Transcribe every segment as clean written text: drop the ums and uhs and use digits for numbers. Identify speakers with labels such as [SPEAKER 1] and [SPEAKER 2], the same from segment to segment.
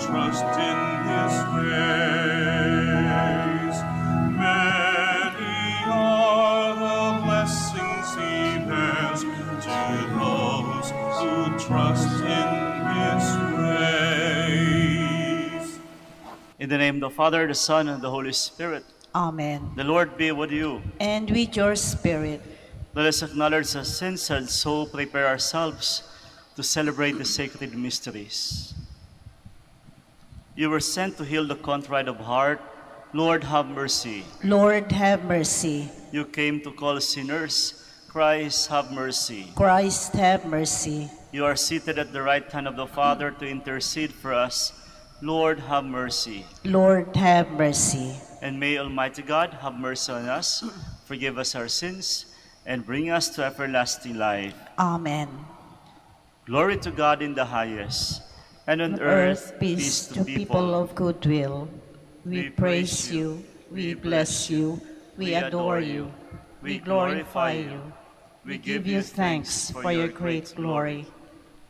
[SPEAKER 1] trust in his ways. Many are the blessings he bears to those who trust in his ways.
[SPEAKER 2] In the name of the Father, the Son, and the Holy Spirit.
[SPEAKER 3] Amen.
[SPEAKER 2] The Lord be with you.
[SPEAKER 3] And with your spirit.
[SPEAKER 2] Let us acknowledge our sins and so prepare ourselves to celebrate the sacred mysteries. You were sent to heal the contrite of heart. Lord, have mercy.
[SPEAKER 3] Lord, have mercy.
[SPEAKER 2] You came to call sinners. Christ, have mercy.
[SPEAKER 3] Christ, have mercy.
[SPEAKER 2] You are seated at the right hand of the Father to intercede for us. Lord, have mercy.
[SPEAKER 3] Lord, have mercy.
[SPEAKER 2] And may Almighty God have mercy on us, forgive us our sins, and bring us to everlasting life.
[SPEAKER 3] Amen.
[SPEAKER 2] Glory to God in the highest, and on earth
[SPEAKER 3] peace to people of good will. We praise you, we bless you, we adore you, we glorify you. We give you thanks for your great glory.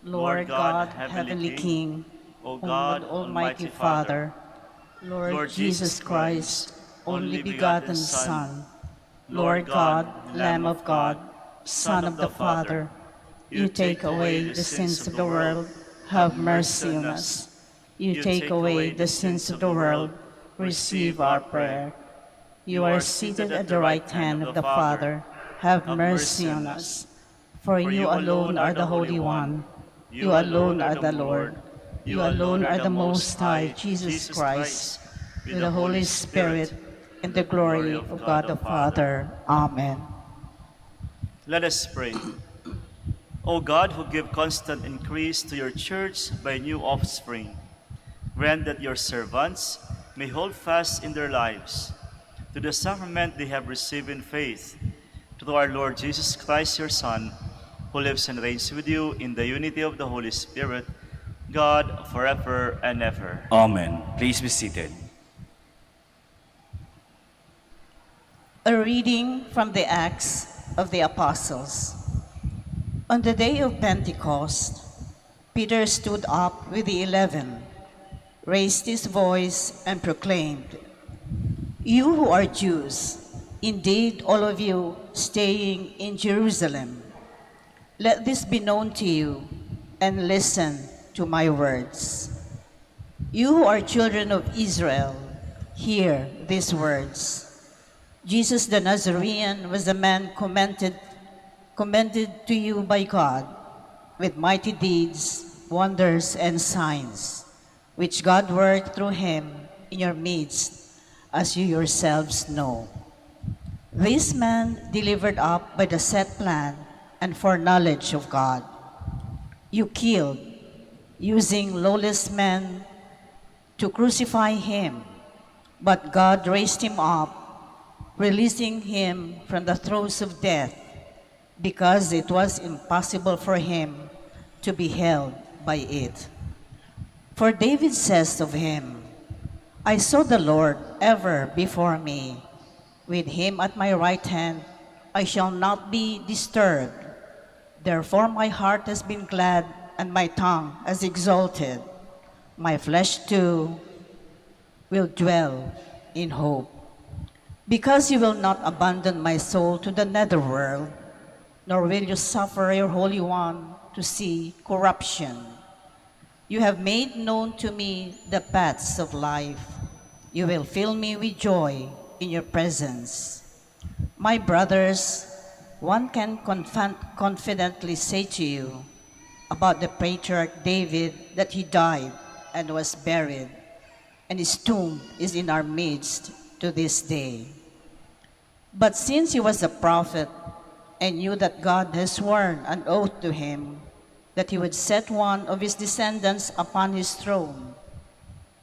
[SPEAKER 3] Lord God, Heavenly King,
[SPEAKER 2] O God,
[SPEAKER 3] Almighty Father, Lord Jesus Christ, only begotten Son, Lord God, Lamb of God, Son of the Father, you take away the sins of the world, have mercy on us. You take away the sins of the world, receive our prayer. You are seated at the right hand of the Father, have mercy on us. For you alone are the Holy One, you alone are the Lord, you alone are the Most High, Jesus Christ, with the Holy Spirit, and the glory of God the Father. Amen.
[SPEAKER 2] Let us pray. O God, who give constant increase to your church by new offspring, grant that your servants may hold fast in their lives to the sacrament they have received in faith, through our Lord Jesus Christ, your Son, who lives and reigns with you in the unity of the Holy Spirit, God, forever and ever.
[SPEAKER 4] Amen. Please be seated.
[SPEAKER 3] A reading from the Acts of the Apostles. On the day of Pentecost, Peter stood up with the 11, raised his voice, and proclaimed, "You who are Jews, indeed all of you staying in Jerusalem, let this be known to you, and listen to my words. You who are children of Israel, hear these words. Jesus the Nazarene was a man commended to you by God with mighty deeds, wonders, and signs, which God worked through him in your midst, as you yourselves know. This man delivered up by the set plan and foreknowledge of God, you killed, using lawless men to crucify him, but God raised him up, releasing him from the throes of death, because it was impossible for him to be held by it. For David says of him, I saw the Lord ever before me. With him at my right hand, I shall not be disturbed. Therefore my heart has been glad and my tongue has exalted. My flesh too will dwell in hope. Because you will not abandon my soul to the netherworld, nor will you suffer your Holy One to see corruption. You have made known to me the paths of life. You will fill me with joy in your presence. My brothers, one can confidently say to you about the patriarch David that he died and was buried, and his tomb is in our midst to this day. But since he was a prophet and knew that God has sworn an oath to him that he would set one of his descendants upon his throne,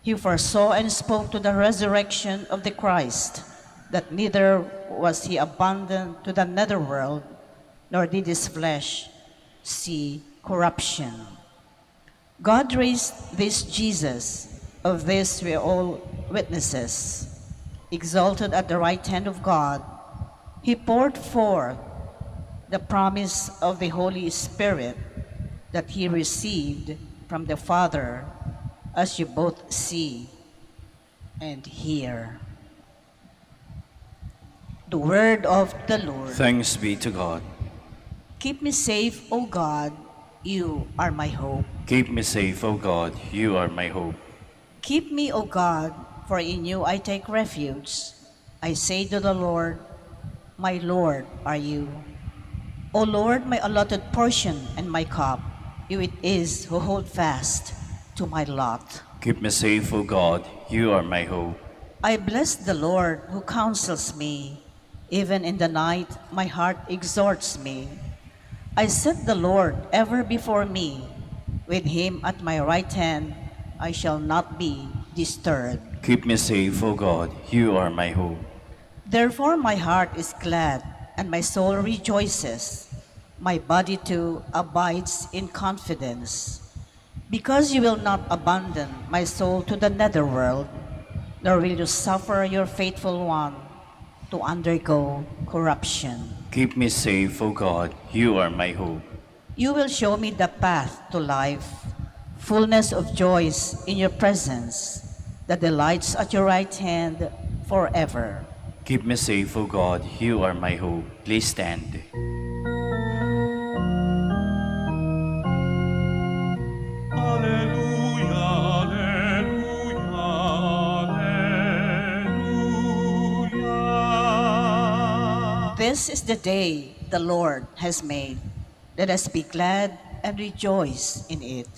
[SPEAKER 3] he foresaw and spoke to the resurrection of the Christ, that neither was he abandoned to the netherworld, nor did his flesh see corruption. God raised this Jesus, of this we are all witnesses. Exalted at the right hand of God, he poured forth the promise of the Holy Spirit that he received from the Father, as you both see and hear. The word of the Lord.
[SPEAKER 4] Thanks be to God.
[SPEAKER 3] Keep me safe, O God, you are my hope.
[SPEAKER 4] Keep me safe, O God, you are my hope.
[SPEAKER 3] Keep me, O God, for in you I take refuge. I say to the Lord, my Lord are you. O Lord, my allotted portion and my cup, you it is who hold fast to my lot.
[SPEAKER 4] Keep me safe, O God, you are my hope.
[SPEAKER 3] I bless the Lord who counsels me. Even in the night, my heart exhorts me. I set the Lord ever before me. With him at my right hand, I shall not be disturbed.
[SPEAKER 4] Keep me safe, O God, you are my hope.
[SPEAKER 3] Therefore my heart is glad, and my soul rejoices. My body too abides in confidence. Because you will not abandon my soul to the netherworld, nor will you suffer your faithful one to undergo corruption.
[SPEAKER 4] Keep me safe, O God, you are my hope.
[SPEAKER 3] You will show me the path to life, fullness of joys in your presence, the delights at your right hand forever.
[SPEAKER 4] Keep me safe, O God, you are my hope. Please stand.
[SPEAKER 1] Alleluia, alleluia, alleluia.
[SPEAKER 3] This is the day the Lord has made. Let us be glad and rejoice in it.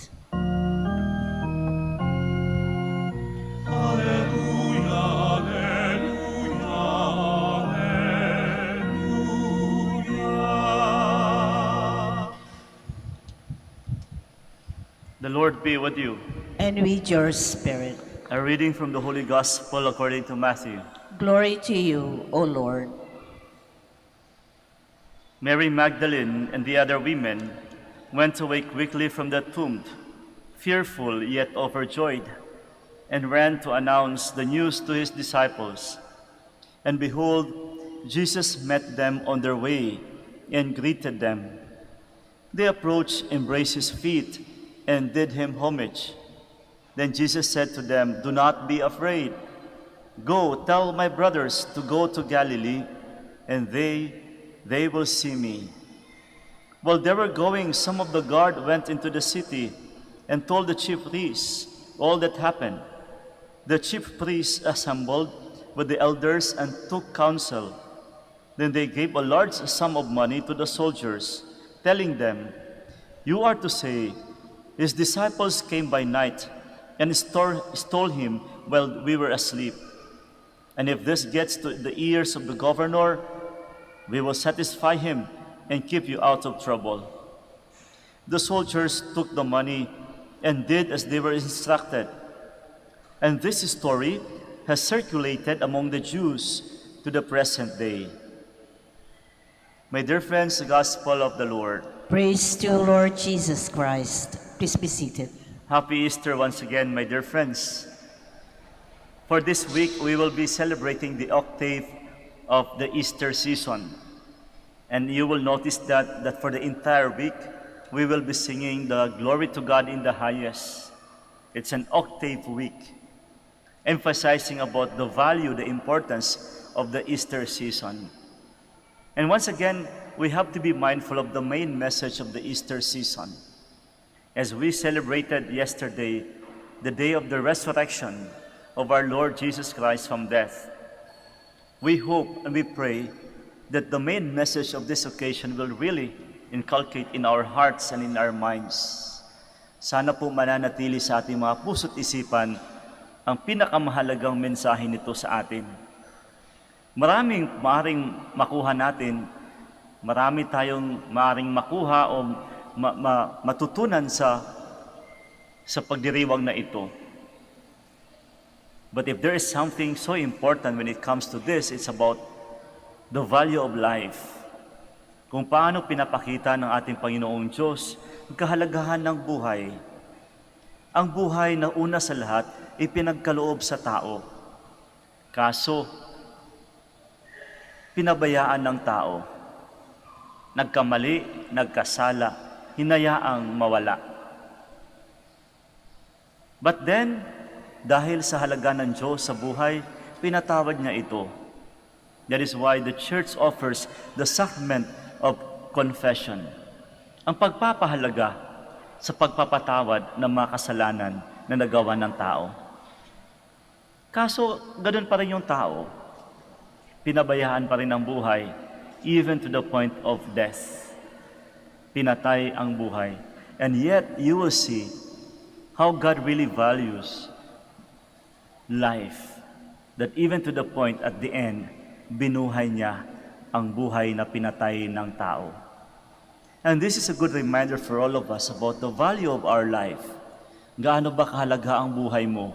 [SPEAKER 1] Alleluia, alleluia, alleluia.
[SPEAKER 2] The Lord be with you.
[SPEAKER 3] And with your spirit.
[SPEAKER 2] A reading from the Holy Gospel according to Matthew.
[SPEAKER 3] Glory to you, O Lord.
[SPEAKER 2] Mary Magdalene and the other women went away quickly from the tomb, fearful yet overjoyed, and ran to announce the news to his disciples. And behold, Jesus met them on their way and greeted them. They approached, embraced his feet, and did him homage. Then Jesus said to them, "Do not be afraid. Go, tell my brothers to go to Galilee, and they will see me." While they were going, some of the guard went into the city and told the chief priests all that happened. The chief priests assembled with the elders and took counsel. Then they gave a large sum of money to the soldiers, telling them, "You are to say, his disciples came by night and stole him while we were asleep. And if this gets to the ears of the governor, we will satisfy him and keep you out of trouble." The soldiers took the money and did as they were instructed. And this story has circulated among the Jews to the present day. My dear friends, the Gospel of the Lord.
[SPEAKER 3] Praise to you, Lord Jesus Christ. Please be seated.
[SPEAKER 2] Happy Easter once again, my dear friends. For this week, we will be celebrating the Octave of the Easter season. And you will notice that for the entire week, we will be singing the Glory to God in the Highest. It's an Octave week, emphasizing about the value, the importance of the Easter season. And once again, we have to be mindful of the main message of the Easter season. As we celebrated yesterday, the day of the resurrection of our Lord Jesus Christ from death, we hope and we pray that the main message of this occasion will really inculcate in our hearts and in our minds. Sana po mananatili sa ating mga puso't isipan ang pinakamahalagang mensahe nito sa atin. Maraming maaaring makuha natin, marami tayong maaaring makuha o matutunan sa pagdiriwang na ito. But if there is something so important when it comes to this, it's about the value of life. Kung paano pinapakita ng ating Panginoong Diyos ang kahalagahan ng buhay. Ang buhay na una sa lahat, ipinagkaloob sa tao. Kaso, pinabayaan ng tao. Nagkamali, nagkasala, hinayaang mawala. But then, dahil sa halaga ng Diyos sa buhay, pinatawad niya ito. That is why the Church offers the sacrament of confession, ang pagpapahalaga sa pagpapatawad ng mga kasalanan na nagawa ng tao. Kaso, ganun pa rin yung tao. Pinabayaan pa rin ang buhay, even to the point of death. Pinatay ang buhay. And yet, you will see how God really values life. That even to the point at the end, binuhay niya ang buhay na pinatay ng tao. And this is a good reminder for all of us about the value of our life. Gaano ba kahalaga ang buhay mo?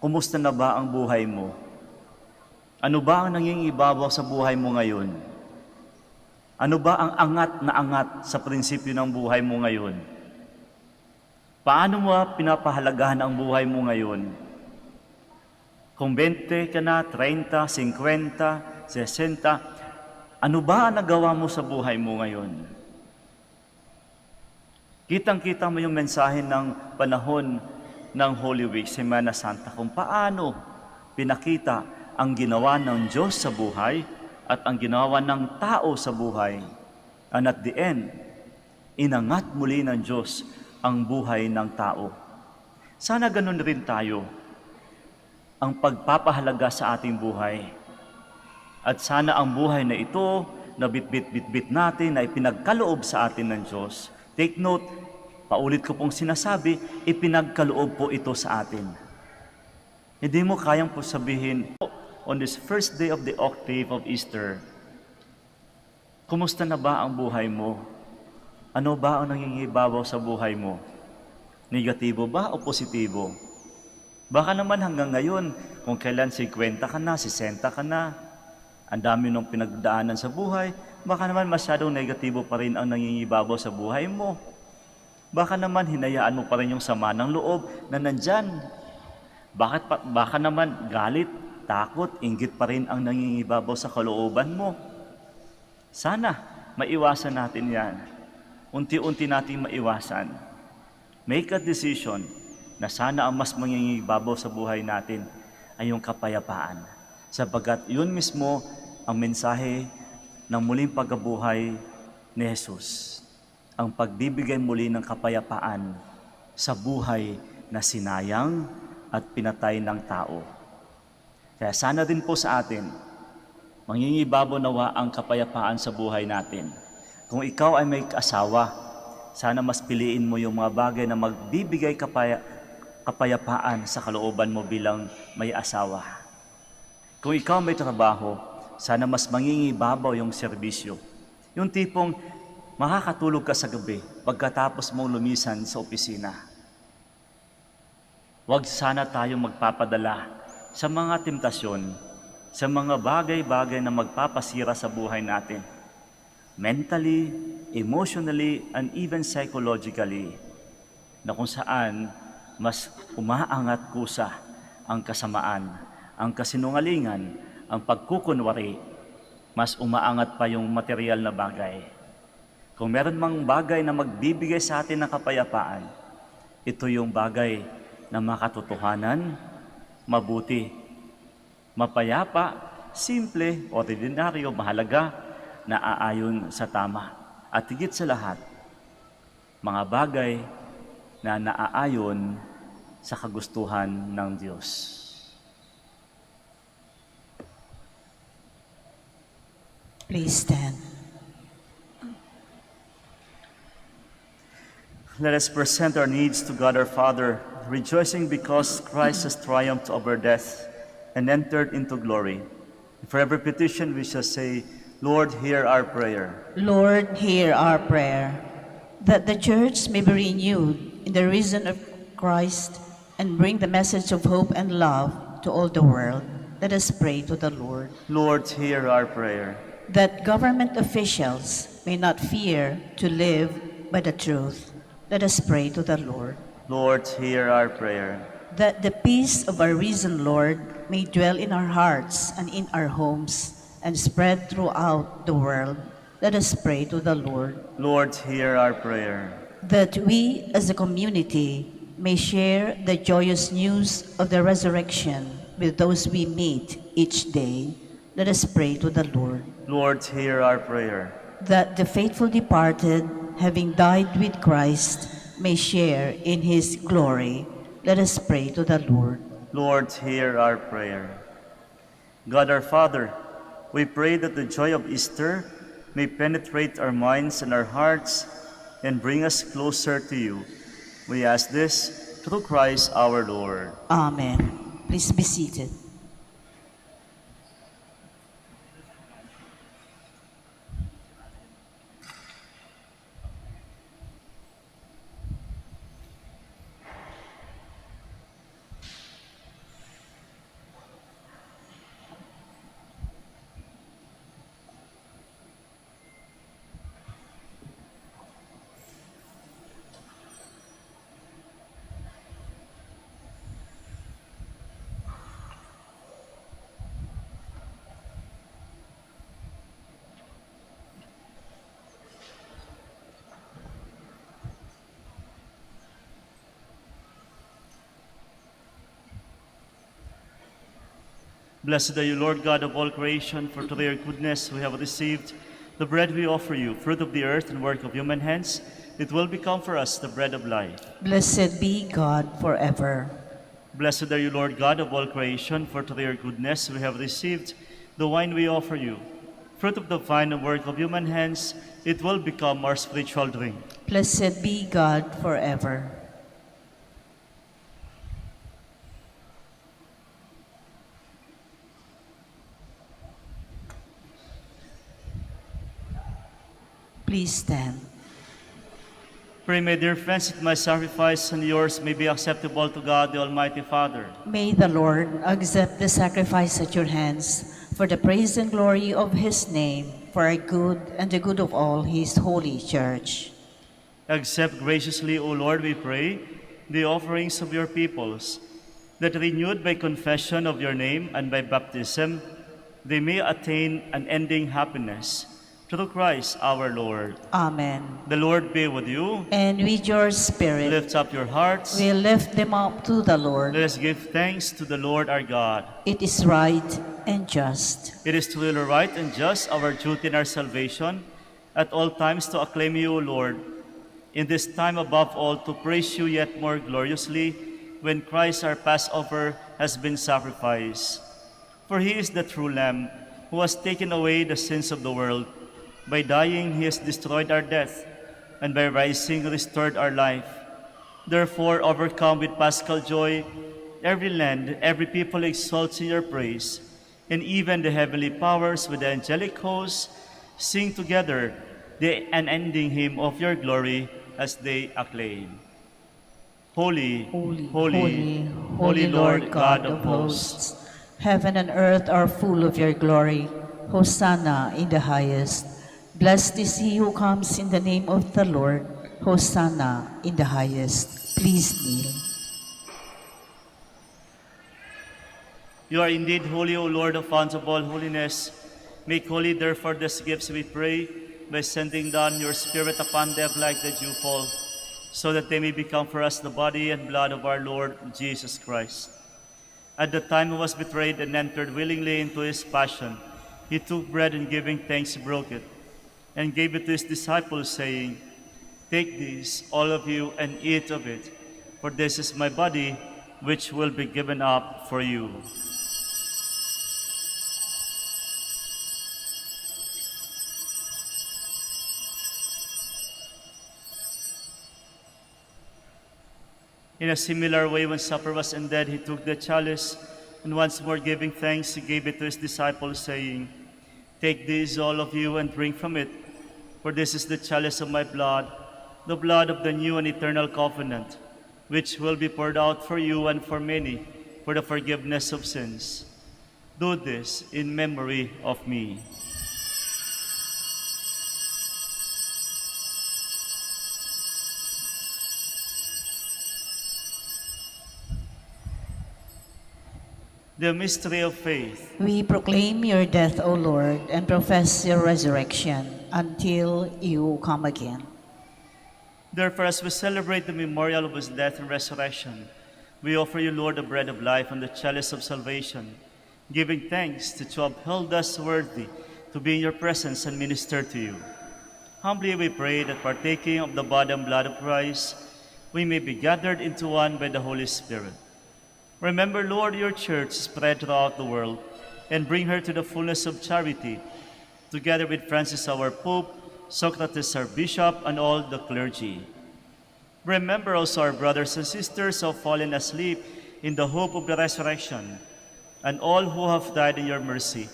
[SPEAKER 2] Kumusta na ba ang buhay mo? Ano ba ang nangingibabaw sa buhay mo ngayon? Ano ba ang angat na angat sa prinsipyo ng buhay mo ngayon? Paano mo pinapahalagahan ang buhay mo ngayon? Kung 20 ka na, 30, 50, 60, ano ba ang nagawa mo sa buhay mo ngayon? Kitang-kita mo yung mensahe ng panahon ng Holy Week, Semana Santa, kung paano pinakita ang ginawa ng Diyos sa buhay at ang ginawa ng tao sa buhay. And at the end, inangat muli ng Diyos ang buhay ng tao. Sana ganun rin tayo, ang pagpapahalaga sa ating buhay. At sana ang buhay na ito, na bitbit natin, na ipinagkaloob sa atin ng Diyos. Take note, paulit ko pong sinasabi, ipinagkaloob po ito sa atin. Hindi mo kayang po sabihin, on this first day of the Octave of Easter, kumusta na ba ang buhay mo? Ano ba ang nangingibabaw sa buhay mo? Negatibo ba o positibo? Baka naman hanggang ngayon, kung kailan 50 ka na, 60 ka na, ang dami nung pinagdaanan sa buhay, baka naman masyadong negatibo pa rin ang nangingibabaw sa buhay mo. Baka naman hinayaan mo pa rin yung sama ng loob na nandyan. Baka naman galit, takot, inggit pa rin ang nangingibabaw sa kalooban mo. Sana maiwasan natin yan. Unti-unti natin maiwasan. Make a decision na sana ang mas mangingibabaw sa buhay natin ay yung kapayapaan. Sapagkat yun mismo ang mensahe ng muling pagkabuhay ni Jesus. Ang pagbibigay muli ng kapayapaan sa buhay na sinayang at pinatay ng tao. Kaya sana din po sa atin, mangingibabaw nawa ang kapayapaan sa buhay natin. Kung ikaw ay may asawa, sana mas piliin mo yung mga bagay na magbibigay kapayapaan sa kalooban mo bilang may asawa. Kung ikaw may trabaho, sana mas mangingibabaw yung serbisyo. Yung tipong makakatulog ka sa gabi pagkatapos mong lumisan sa opisina. Huwag sana tayong magpapadala sa mga temptasyon, sa mga bagay-bagay na magpapasira sa buhay natin. Mentally, emotionally, and even psychologically, na kung saan mas umaangat kusa ang kasamaan, ang kasinungalingan, ang pagkukunwari, mas umaangat pa yung material na bagay. Kung meron mang bagay na magbibigay sa atin ng kapayapaan, ito yung bagay na makatotohanan, mabuti, mapayapa, simple, ordinaryo, mahalaga, na aayon sa tama. At higit sa lahat, mga bagay na naaayon sa kagustuhan ng Diyos.
[SPEAKER 3] Please stand.
[SPEAKER 2] Let us present our needs to God our Father, rejoicing because Christ has triumphed over death and entered into glory. For every petition we shall say, Lord, hear our prayer.
[SPEAKER 3] Lord, hear our prayer, that the Church may be renewed in the risen of Christ and bring the message of hope and love to all the world. Let us pray to the Lord.
[SPEAKER 2] Lord, hear our prayer.
[SPEAKER 3] That government officials may not fear to live by the truth. Let us pray to the Lord.
[SPEAKER 2] Lord, hear our prayer.
[SPEAKER 3] That the peace of our risen Lord may dwell in our hearts and in our homes and spread throughout the world. Let us pray to the Lord.
[SPEAKER 2] Lord, hear our prayer.
[SPEAKER 3] That we as a community may share the joyous news of the resurrection with those we meet each day, let us pray to the Lord.
[SPEAKER 2] Lord, hear our prayer.
[SPEAKER 3] That the faithful departed, having died with Christ, may share in his glory, let us pray to the Lord.
[SPEAKER 2] Lord, hear our prayer. God our Father, we pray that the joy of Easter may penetrate our minds and our hearts and bring us closer to you. We ask this through Christ our Lord.
[SPEAKER 3] Amen. Please be seated.
[SPEAKER 2] Blessed are you, Lord God of all creation, for to your goodness we have received the bread we offer you, fruit of the earth and work of human hands. It will become for us the bread of life.
[SPEAKER 3] Blessed be God forever.
[SPEAKER 2] Blessed are you, Lord God of all creation, for to your goodness we have received the wine we offer you, fruit of the vine and work of human hands. It will become our spiritual drink.
[SPEAKER 3] Blessed be God forever. Please stand.
[SPEAKER 2] Pray, my dear friends, that my sacrifice and yours may be acceptable to God, the Almighty Father.
[SPEAKER 3] May the Lord accept the sacrifice at your hands for the praise and glory of his name, for our good and the good of all his holy church.
[SPEAKER 2] Accept graciously, O Lord, we pray, the offerings of your peoples, that renewed by confession of your name and by baptism, they may attain unending happiness. Through Christ our Lord.
[SPEAKER 3] Amen.
[SPEAKER 2] The Lord be with you.
[SPEAKER 3] And with your spirit,
[SPEAKER 2] Lift up your hearts.
[SPEAKER 3] we lift them up to the Lord.
[SPEAKER 2] Let us give thanks to the Lord our God.
[SPEAKER 3] It is right and just.
[SPEAKER 2] It is truly right and just, our duty and our salvation, at all times to acclaim you, O Lord, in this time above all to praise you yet more gloriously, when Christ our Passover has been sacrificed. For he is the true Lamb, who has taken away the sins of the world. By dying, he has destroyed our death, and by rising, restored our life. Therefore, overcome with paschal joy, every land, every people exalts in your praise, and even the heavenly powers with the angelic hosts sing together the unending hymn of your glory as they acclaim. Holy, holy Lord God of hosts.
[SPEAKER 3] Heaven and earth are full of your glory. Hosanna in the highest. Blessed is he who comes in the name of the Lord. Hosanna in the highest. Please kneel.
[SPEAKER 2] You are indeed holy, O Lord, of fount of all holiness. Make holy, therefore, these gifts, we pray, by sending down your Spirit upon them like the dewfall, so that they may become for us the body and blood of our Lord Jesus Christ. At the time he was betrayed and entered willingly into his passion, he took bread and giving thanks, broke it, and gave it to his disciples, saying, "Take this, all of you, and eat of it, for this is my body, which will be given up for you." In a similar way, when supper was ended, he took the chalice, and once more giving thanks, he gave it to his disciples, saying, "Take this, all of you, and drink from it, for this is the chalice of my blood, the blood of the new and eternal covenant, which will be poured out for you and for many for the forgiveness of sins. Do this in memory of me." The mystery of faith.
[SPEAKER 3] We proclaim your death, O Lord, and profess your resurrection until you come again.
[SPEAKER 2] Therefore, as we celebrate the memorial of his death and resurrection, we offer you, Lord, the bread of life and the chalice of salvation, giving thanks that you have held us worthy to be in your presence and minister to you. Humbly we pray that partaking of the body and blood of Christ, we may be gathered into one by the Holy Spirit. Remember, Lord, your church spread throughout the world, and bring her to the fullness of charity, together with Francis our Pope, Socrates our Bishop, and all the clergy. Remember also our brothers and sisters who have fallen asleep in the hope of the resurrection, and all who have died in your mercy.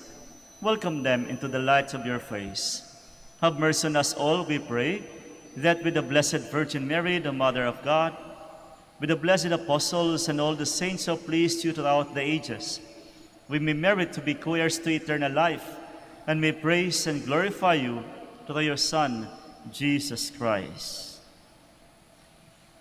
[SPEAKER 2] Welcome them into the light of your face. Have mercy on us all, we pray, that with the Blessed Virgin Mary, the Mother of God, with the blessed apostles and all the saints who have pleased you throughout the ages, we may merit to be co-heirs to eternal life, and may praise and glorify you through your Son, Jesus Christ.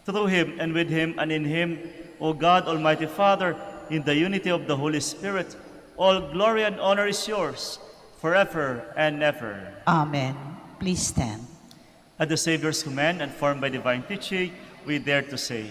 [SPEAKER 2] Through him, and with him, and in him, O God, Almighty Father, in the unity of the Holy Spirit, all glory and honor is yours, forever and ever.
[SPEAKER 3] Amen. Please stand.
[SPEAKER 2] At the Savior's command and formed by divine teaching, we dare to say,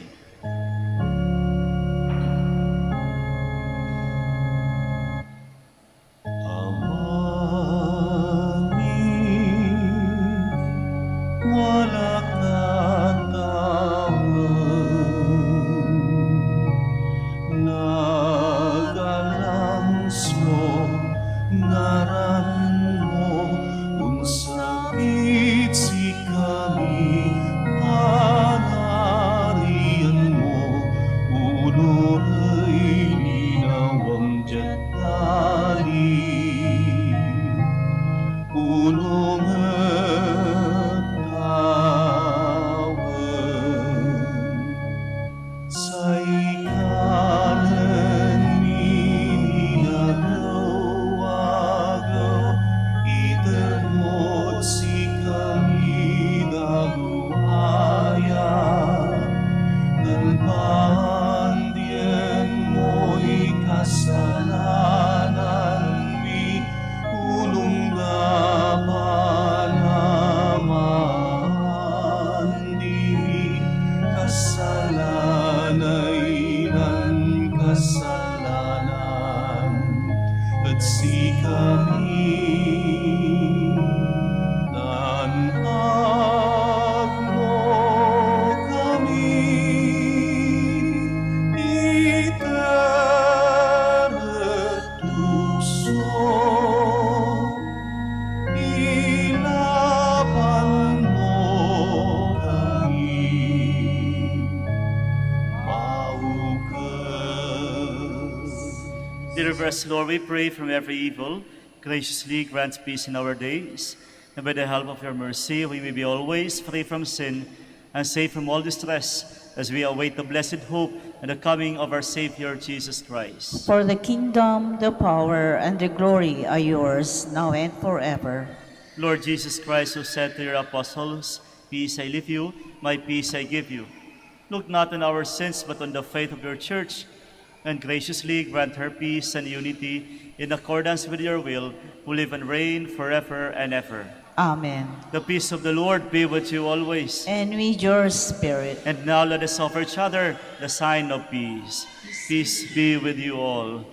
[SPEAKER 2] Deliver us, Lord, we pray, from every evil. Graciously grant peace in our days, and by the help of your mercy, we may be always free from sin and safe from all distress, as we await the blessed hope and the coming of our Savior, Jesus Christ.
[SPEAKER 3] For the kingdom, the power, and the glory are yours, now and forever.
[SPEAKER 2] Lord Jesus Christ, who said to your apostles, "Peace I leave you, my peace I give you," look not on our sins, but on the faith of your church, and graciously grant her peace and unity in accordance with your will, who live and reign forever and ever.
[SPEAKER 3] Amen.
[SPEAKER 2] The peace of the Lord be with you always.
[SPEAKER 3] And with your spirit.
[SPEAKER 2] And now let us offer each other the sign of peace. Peace be with you all.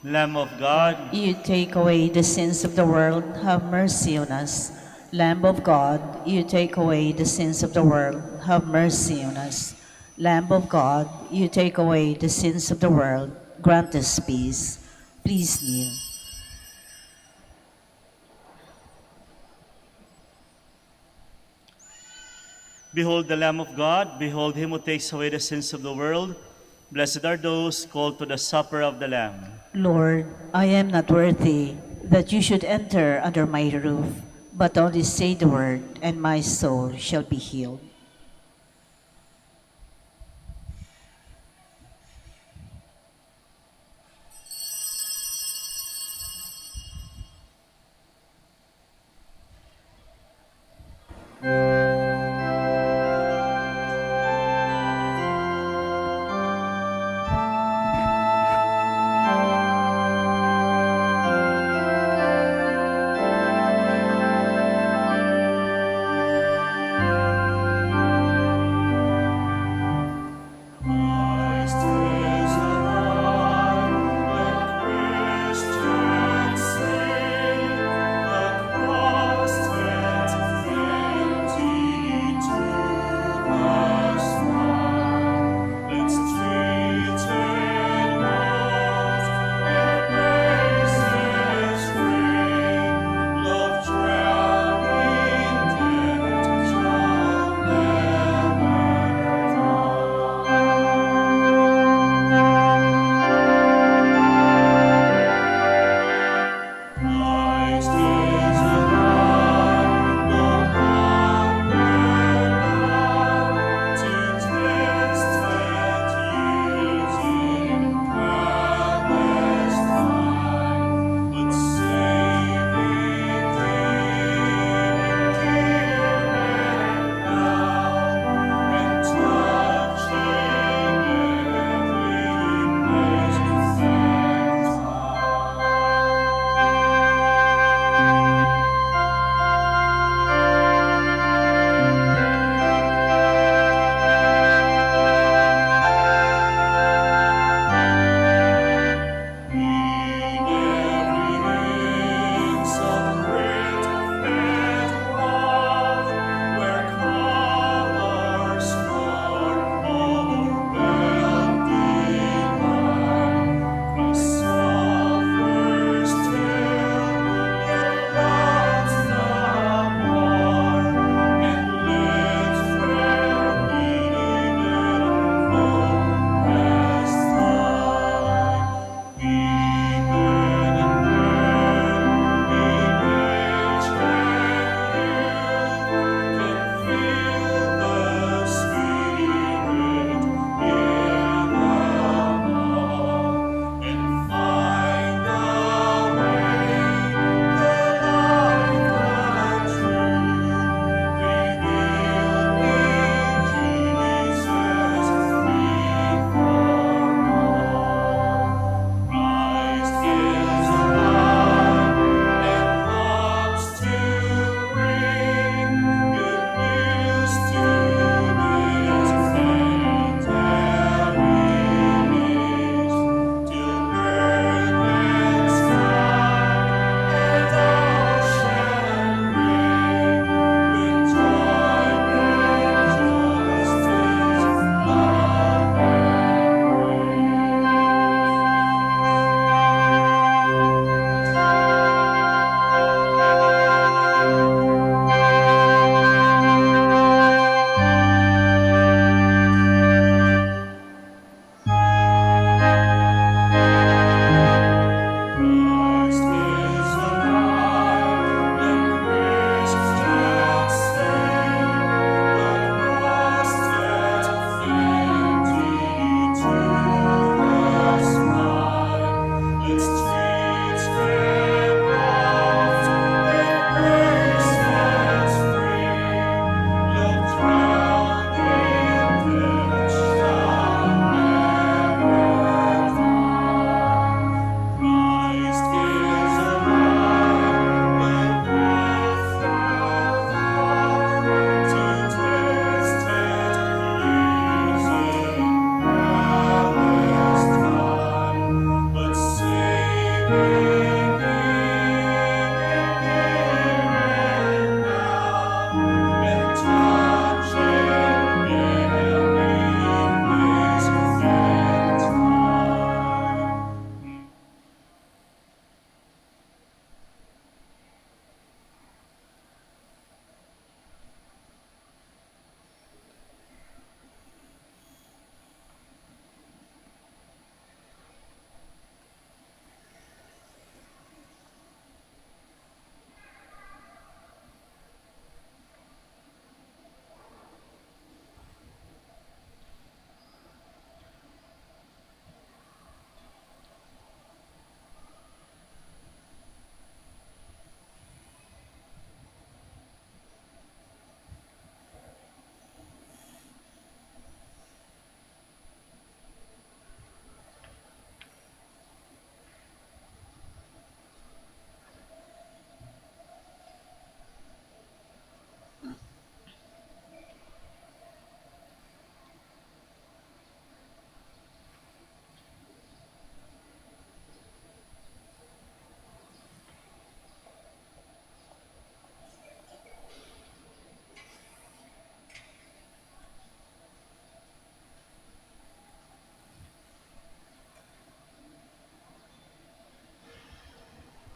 [SPEAKER 2] Lamb of God,
[SPEAKER 3] You take away the sins of the world, have mercy on us. Lamb of God, you take away the sins of the world, have mercy on us. Lamb of God, you take away the sins of the world, grant us peace. Please kneel.
[SPEAKER 2] behold the Lamb of God, behold him who takes away the sins of the world. Blessed are those called to the supper of the Lamb.
[SPEAKER 3] Lord, I am not worthy that you should enter under my roof, but only say the word, and my soul shall be healed.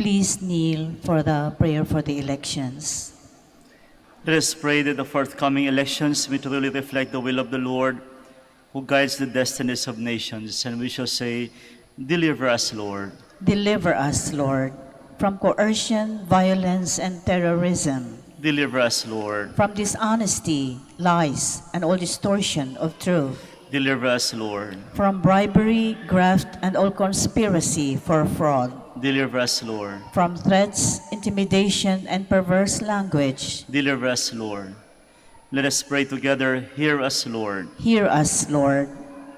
[SPEAKER 3] Please kneel for the prayer for the elections.
[SPEAKER 2] Let us pray that the forthcoming elections may truly reflect the will of the Lord, who guides the destinies of nations. And we shall say, Deliver us, Lord.
[SPEAKER 3] Deliver us, Lord, from coercion, violence, and terrorism,
[SPEAKER 2] Deliver us, Lord.
[SPEAKER 3] from dishonesty, lies, and all distortion of truth,
[SPEAKER 2] Deliver us, Lord.
[SPEAKER 3] from bribery, graft, and all conspiracy for fraud,
[SPEAKER 2] Deliver us, Lord.
[SPEAKER 3] from threats, intimidation, and perverse language.
[SPEAKER 2] Deliver us, Lord. Let us pray together. Hear us, Lord.
[SPEAKER 3] Hear us, Lord,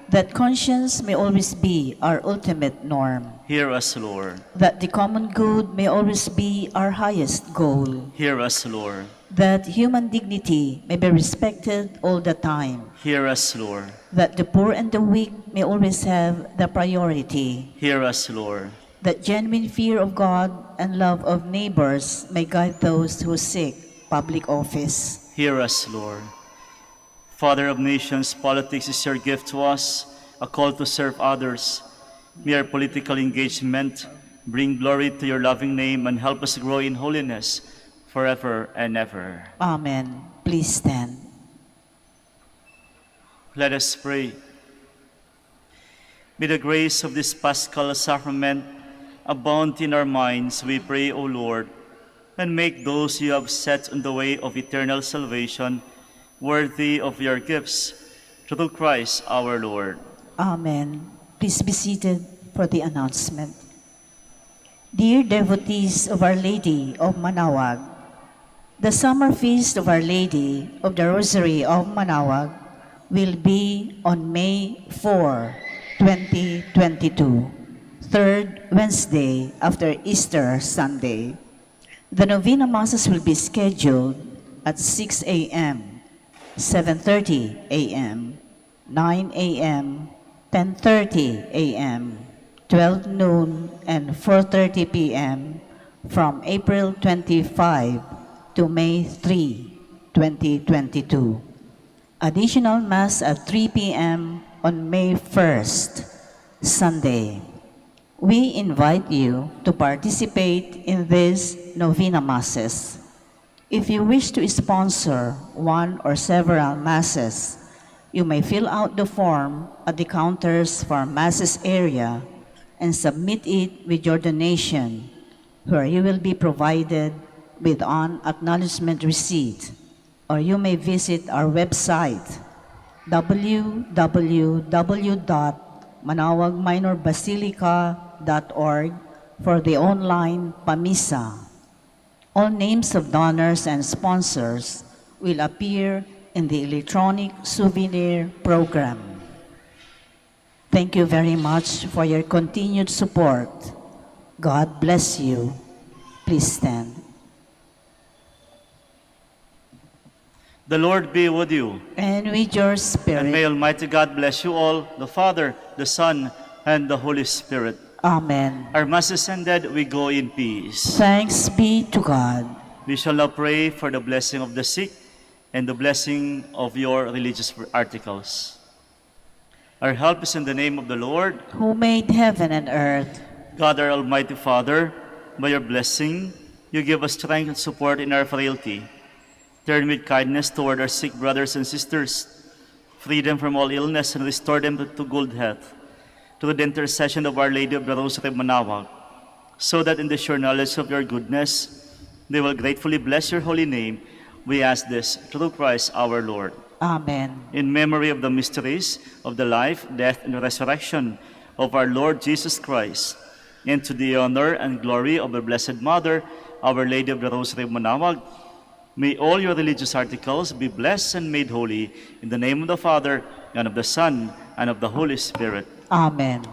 [SPEAKER 3] that conscience may always be our ultimate norm,
[SPEAKER 2] Hear us, Lord.
[SPEAKER 3] that the common good may always be our highest goal,
[SPEAKER 2] Hear us, Lord.
[SPEAKER 3] that human dignity may be respected all the time,
[SPEAKER 2] Hear us, Lord.
[SPEAKER 3] that the poor and the weak may always have the priority,
[SPEAKER 2] Hear us, Lord.
[SPEAKER 3] that genuine fear of God and love of neighbors may guide those who seek public office.
[SPEAKER 2] Hear us, Lord. Father of nations, politics is your gift to us, a call to serve others. May our political engagement bring glory to your loving name and help us grow in holiness forever and ever.
[SPEAKER 3] Amen. Please stand.
[SPEAKER 2] Let us pray. May the grace of this Paschal sacrament abound in our minds, we pray, O Lord, and make those you have set on the way of eternal salvation worthy of your gifts, through Christ our Lord.
[SPEAKER 3] Amen. Please be seated for the announcement. Dear devotees of Our Lady of Manaoag, the summer feast of Our Lady of the Rosary of Manaoag will be on May 4, 2022, third Wednesday after Easter Sunday. The novena masses will be scheduled at 6 a.m., 7:30 a.m., 9 a.m., 10:30 a.m., 12 noon, and 4:30 p.m. from April 25 to May 3, 2022. Additional Mass at 3 p.m. on May 1st, Sunday. We invite you to participate in these novena masses. If you wish to sponsor one or several masses, you may fill out the form at the counters for masses area and submit it with your donation, where you will be provided with an acknowledgement receipt, or you may visit our website www.manaoagminorbasilica.org for the online pamisa. All names of donors and sponsors will appear in the electronic souvenir program. Thank you very much for your continued support. God bless you. Please stand.
[SPEAKER 2] The Lord be with you.
[SPEAKER 3] And with your
[SPEAKER 2] And may
[SPEAKER 3] spirit.
[SPEAKER 2] Almighty God bless you all, the Father, the Son, and the Holy Spirit.
[SPEAKER 3] Amen.
[SPEAKER 2] Our Mass is ended, we go in peace.
[SPEAKER 3] Thanks be to God.
[SPEAKER 2] We shall now pray for the blessing of the sick and the blessing of your religious articles. Our help is in the name of the Lord,
[SPEAKER 3] Who made heaven and earth.
[SPEAKER 2] God our Almighty Father. By your blessing, you give us strength and support in our frailty. Turn with kindness toward our sick brothers and sisters. Free them from all illness and restore them to good health. Through the intercession of Our Lady of the Rosary of Manaoag, so that in the sure knowledge of your goodness, they will gratefully bless your holy name. We ask this through Christ our Lord.
[SPEAKER 3] Amen.
[SPEAKER 2] In memory of the mysteries of the life, death, and resurrection of our Lord Jesus Christ, and to the honor and glory of the Blessed Mother, Our Lady of the Rosary of Manaoag, may all your religious articles be blessed and made holy in the name of the Father, and of the Son, and of the Holy Spirit.
[SPEAKER 3] Amen.